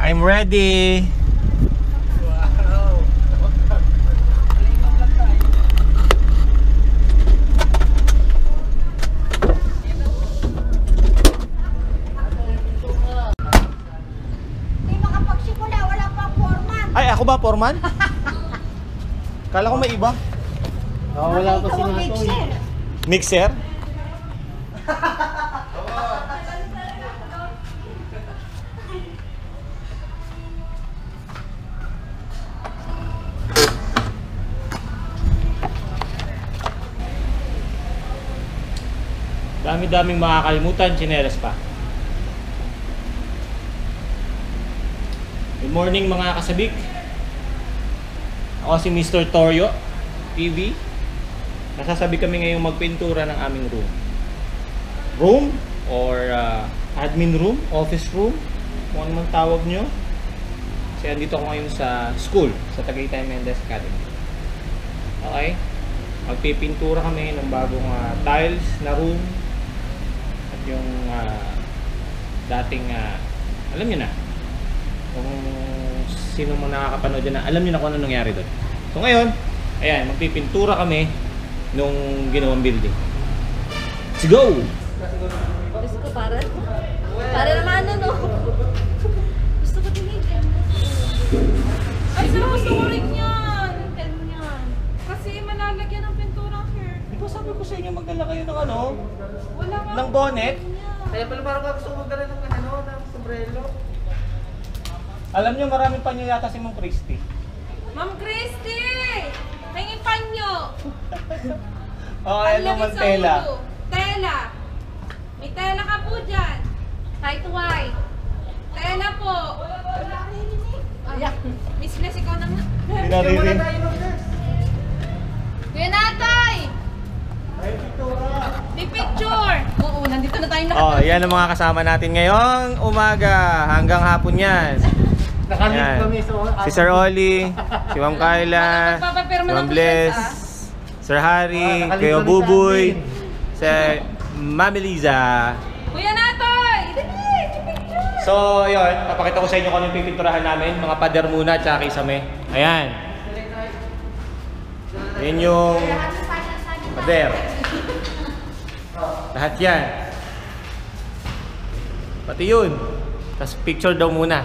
I'm ready. Wow. Hindi makapagsimula, wala pang foreman. Ay, ako ba foreman? Kala ko may iba. Oh, wala pa sila ito. Mixer? Dami-daming makakalimutan, tsinelas pa. Good morning mga kasabik. Ako si Mr. Torio TV. Nasasabi kami ngayong magpintura ng aming room. Room or admin room, office room, kung ano man tawag nyo. Kasi andito ako ngayon sa school, sa Tagaytay Mendez Academy. Okay? Magpipintura kami ng bagong tiles na room. Yung dating alam niyo na kung sino mo nakakapanood dyan na alam niyo na kung ano nangyari doon. So ngayon, ayan, magpipintura kami nung ginawang building. Let's go! Gusto ko para naman ano, no? Gusto ko din yung ay, sila gusto ko rin yan. Yan. Kasi malalagyan ng pintura here. Di ba sabi ko sa inyo magdala kayo ng ano? Wala nga. Ng bonnet? Kaya pala parang gusto ko magdala ng ano, ng sombrero. Alam niyo maraming panyo yata si Ma'am Christy. Ma'am Christy! May panyo! Okay, ano naman tela? Tela! May tela ka po dyan. White to white. Tela po. Ayan. Miss Bless, ikaw na nga. Pinaririn. Kuya Natay! May picture! Oo, nandito na tayo Oh, yan ang mga kasama natin ngayong umaga hanggang hapon yan. Nakalip Yan. kami sa Si Sir Oli, si Ma'am Kyla, si Ma'am Bless, Sir Harry, Kuya Buboy, si Ma'am Eliza. Kuya Natay! Dali! Picture! So, yun, papakita ko sa inyo kung anong pipinturahan namin. Mga pader muna, tsaka kisame. Ayan. Yan yung pader. Lahat yan. Pati yun. Tapos picture daw muna.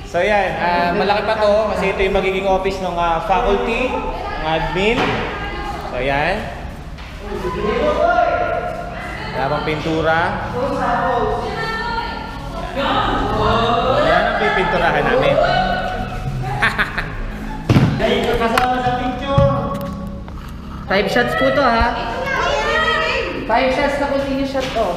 So yan, malaki pa to kasi ito yung magiging office ng faculty, ng admin. So yan. Wala pang pintura. Yan ang pipinturahan namin. Kasama sa picture. 5 shots po to ha. 5 shots na continuous shot to.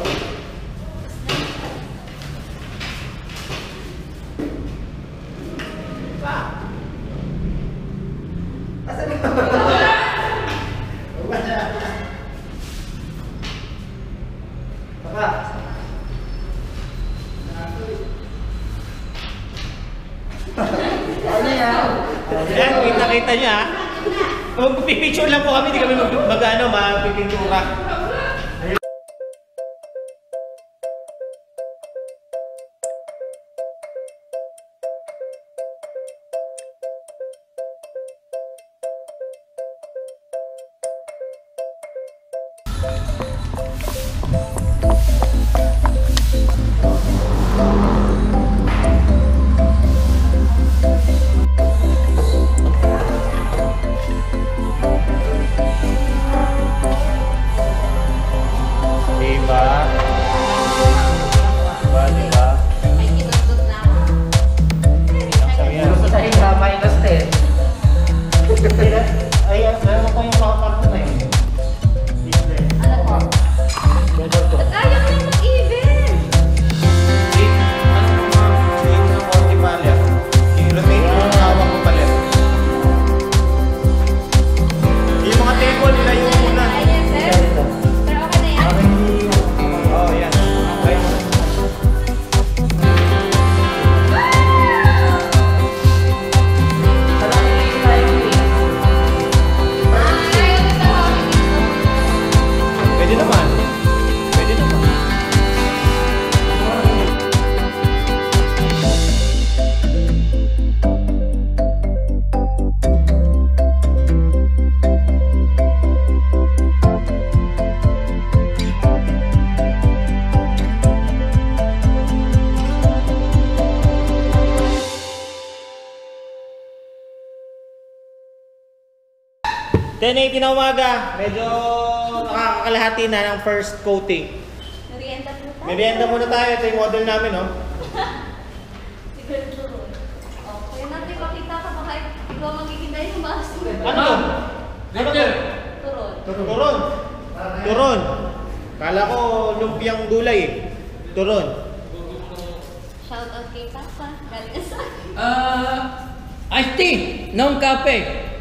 Yan, kita-kita niya. Magpipicture lang po kami, hindi kami mapipintura. Diba? Diba? May kinundot na ako. Gusto sa hinga, minus 10. Ay, meron ko yung mga na yun. Ano po? Kaya ko na mag-even! Yung mga table nila yung muna. Ayan, sir. Pero okay na yan? Oh, yan. Okay. Pwede naman. Pwede naman. $10.80 na umaga. Medyo nakakalahati na ng first coating. Merienda po tayo. Merienda muna tayo. Ito yung model namin, no? Siguro turon. Oh, kaya natin makita ka baka ikaw magiging tayo ng baso. Ano to? Ano to? Turon. Turon. Turon. Kala ko lumpiang gulay eh. Turon. Shout out kay Papa. Galing ka sa Iced tea, non-cafe.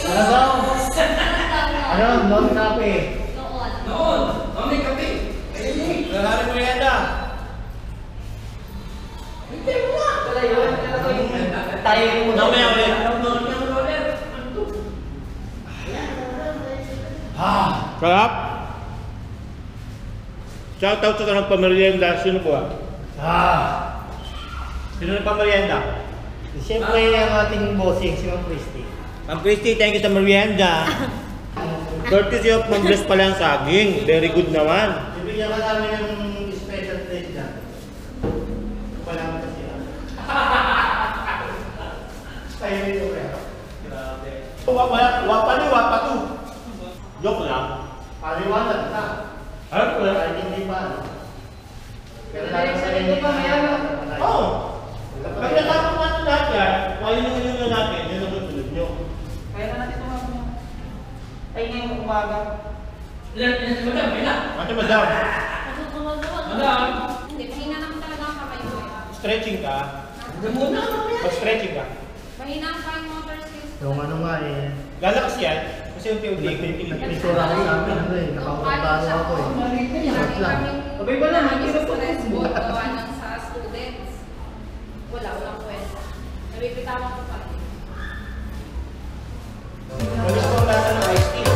Ano daw? Ano? Non-cafe. Noon, only cafe. Lalari merienda. Tayo mo na. Mamaya ulit. Sarap. Shout out sa nagpamerienda. Sino po Sino nagpamerienda? Siyempre ang ating bossing, si Ma'am Christy. Ma'am Christy, thank you sa merienda. Courtesy of Ma'am Bless pala ang saging. Very good naman. Bibigyan ka namin ng special plate na. Wala mo kasi yan. Tayo nito kaya. Grabe. Wapa tu. Joke lang. Paliwanag na. Ano po lang? Kahit hindi pa. Pero lagi sa inyo pa mayroon. Oo. Pag natapos natin lahat yan, palinungin na natin, yun ang susunod nyo. Kaya na natin tumawag mo. Ay ngayong umaga. Madam, wala. Mati madam, Madam. Hindi, mahina naman talaga ang kamay ko eh. stretching ka. Muna. Mag-stretching ka. Mahina ang kamay motor skills ko. Yung ano nga eh. Lalakas yan, kasi unti-unti. Pintura ko sa akin ano eh. Nakakapagtalo ako eh. Short lang. Abay ba naman? Stress mo, gawa ng sa students. Walang kwenta. Nabibitawan ko pa rin. Malis ko ang lasa ng iced tea.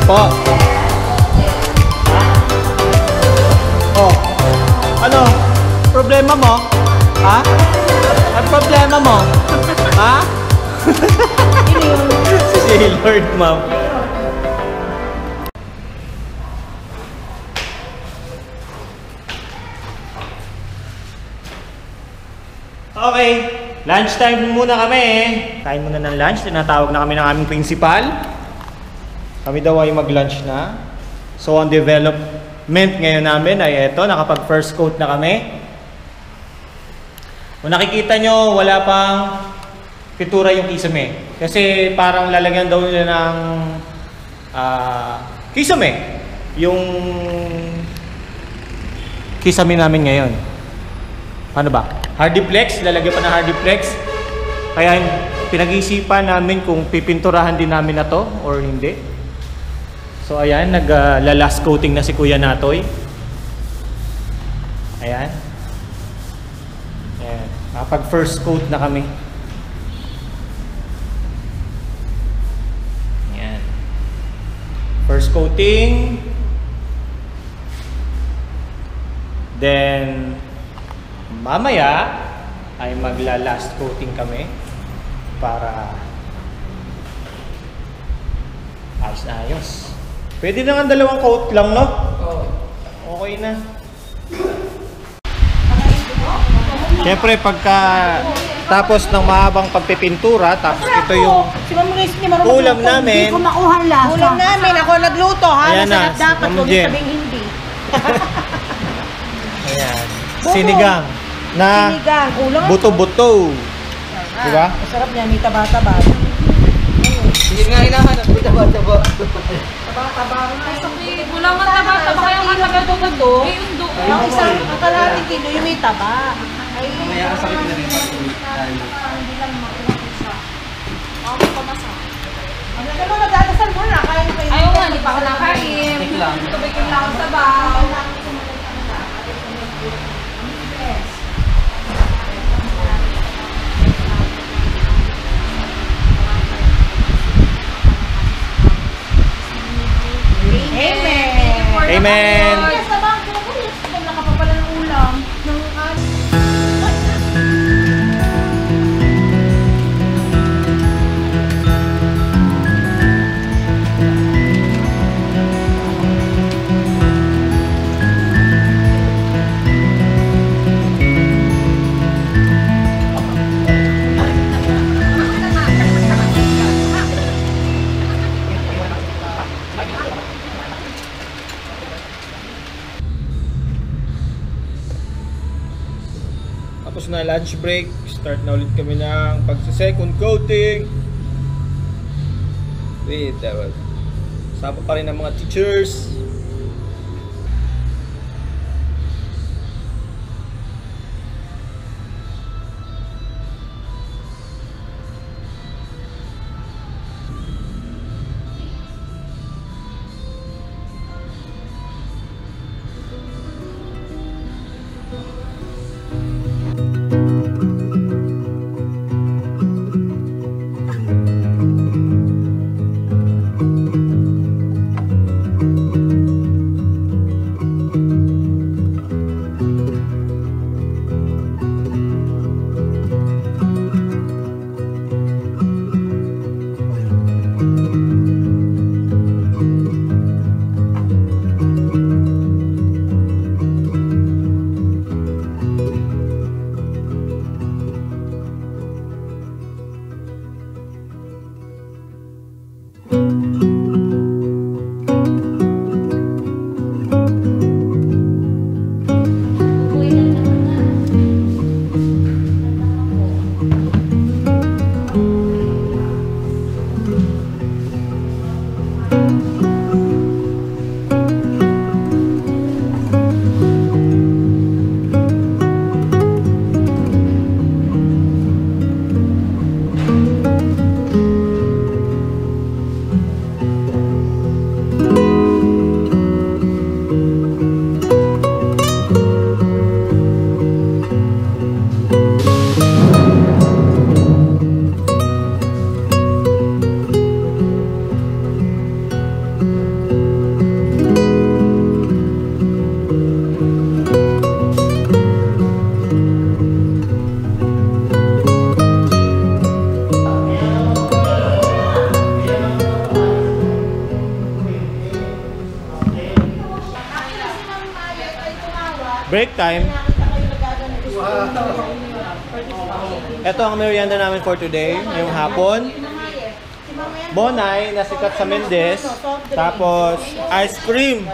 po. Oh. Ano? Problema mo? Ha? Ang problema mo? Ha? Si Lord, ma'am. Okay, lunchtime muna kami. Kain muna ng lunch. Tinatawag na kami ng aming principal. Kami daw ay mag-lunch na. So, ang development ngayon namin ay eto, nakapag first coat na kami. Kung nakikita nyo, wala pang pintura yung kisame. Kasi parang lalagyan daw nila ng kisame. Yung kisame namin ngayon. Ano ba? Hardiplex, lalagyan pa ng hardiplex. Kaya pinag-iisipan namin kung pipinturahan din namin na to or hindi. So ayan, nag-last coating na si Kuya Natoy. Ayan. Ayan. Kapag first coat na kami. Ayan. First coating. Then mamaya ay magla-last coating kami para ayos na ayos. Pwede na nga dalawang coat lang, no? Oo. Okay na. Siyempre, pagka tapos ng mahabang pagpipintura, tapos ito yung ulam namin. Hindi ko makuha ang lasa. Ulam namin, ako nagluto ha. Ayan na, Masarap dapat, Ma'am huwag Jen. sabing hindi. Ayan. Sinigang na Sinigang, ulam. buto-buto. Diba? Masarap niya, may taba-taba. Hindi nga hinahanap ko, taba-taba. Taba-taba. Ay, sakit. Wala nga taba-taba kaya ang taga-dugo. Yung dugo. Ang isang kalahating kilo yung may taba. Ay, Mamaya ang sakit na rin pag-uwi. hindi lang makuha isa. Ako pamasa. Ano naman, nagdadasal mo na, kain pa yun. Ayaw nga, hindi pa ako nakain. Tik lang. Tubig lang ako sa baw. Amen. Amen. Yes, sa bangko ko, wala ka pa pala ng ulam. Ng Tapos na lunch break, start na ulit kami ng pagsa-second coating. Wait, sama pa rin ng mga teachers. break time. Ito ang merienda namin for today, ngayong hapon. Bonay na sikat sa Mendez. Tapos ice cream.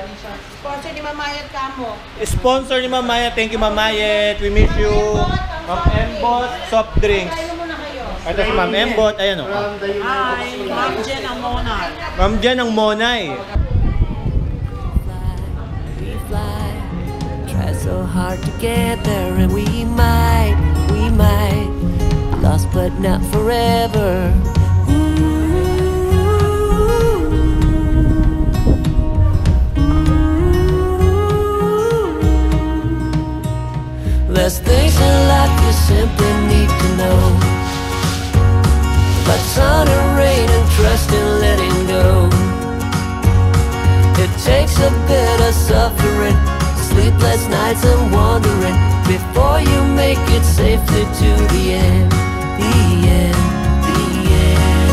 Sponsor ni Mamayat Kamo. Sponsor ni Mamaya. Thank you Mamayet. We miss you. Ma'am Embot soft drinks. Kayo muna kayo. Ito si Ma'am Embot. Ayan o. Hi, Ma'am Jen ang Mona. Ma'am Jen ang Monay. We fly, try so hard to get there, and we might, lost but not forever. There's things in life you simply need to know, but sun and rain and trust and letting go. It takes a bit of suffering, sleepless nights and wandering, before you make it safely to the end, the end, the end.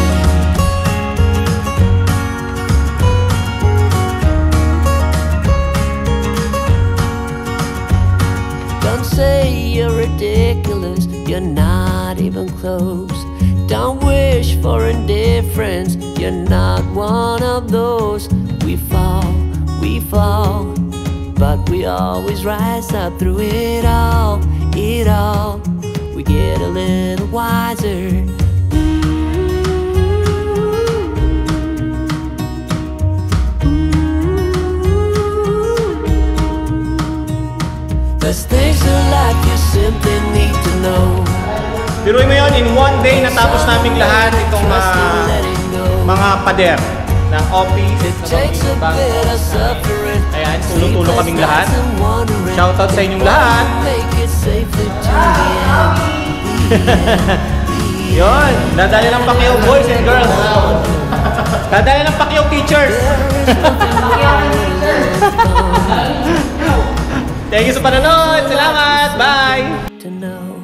Don't say you're ridiculous, you're not even close. Don't wish for indifference, you're not one of those. We fall, but we always rise up through it all, it all. We get a little wiser. There's things in life you simply need to know. Biruin mo yun, in one day natapos naming lahat itong mga pader ng office, It ng takes a bank. bit of suffering. Ayan, tulong-tulong kaming lahat. Shoutout sa inyong lahat. Make it safely to the end. Yun, dadali ng Pacquiao boys and girls. Dadali ng Pacquiao teachers. Thank you sa panonood. Salamat. Bye. To know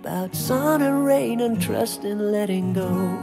about sun and rain and trust and letting go.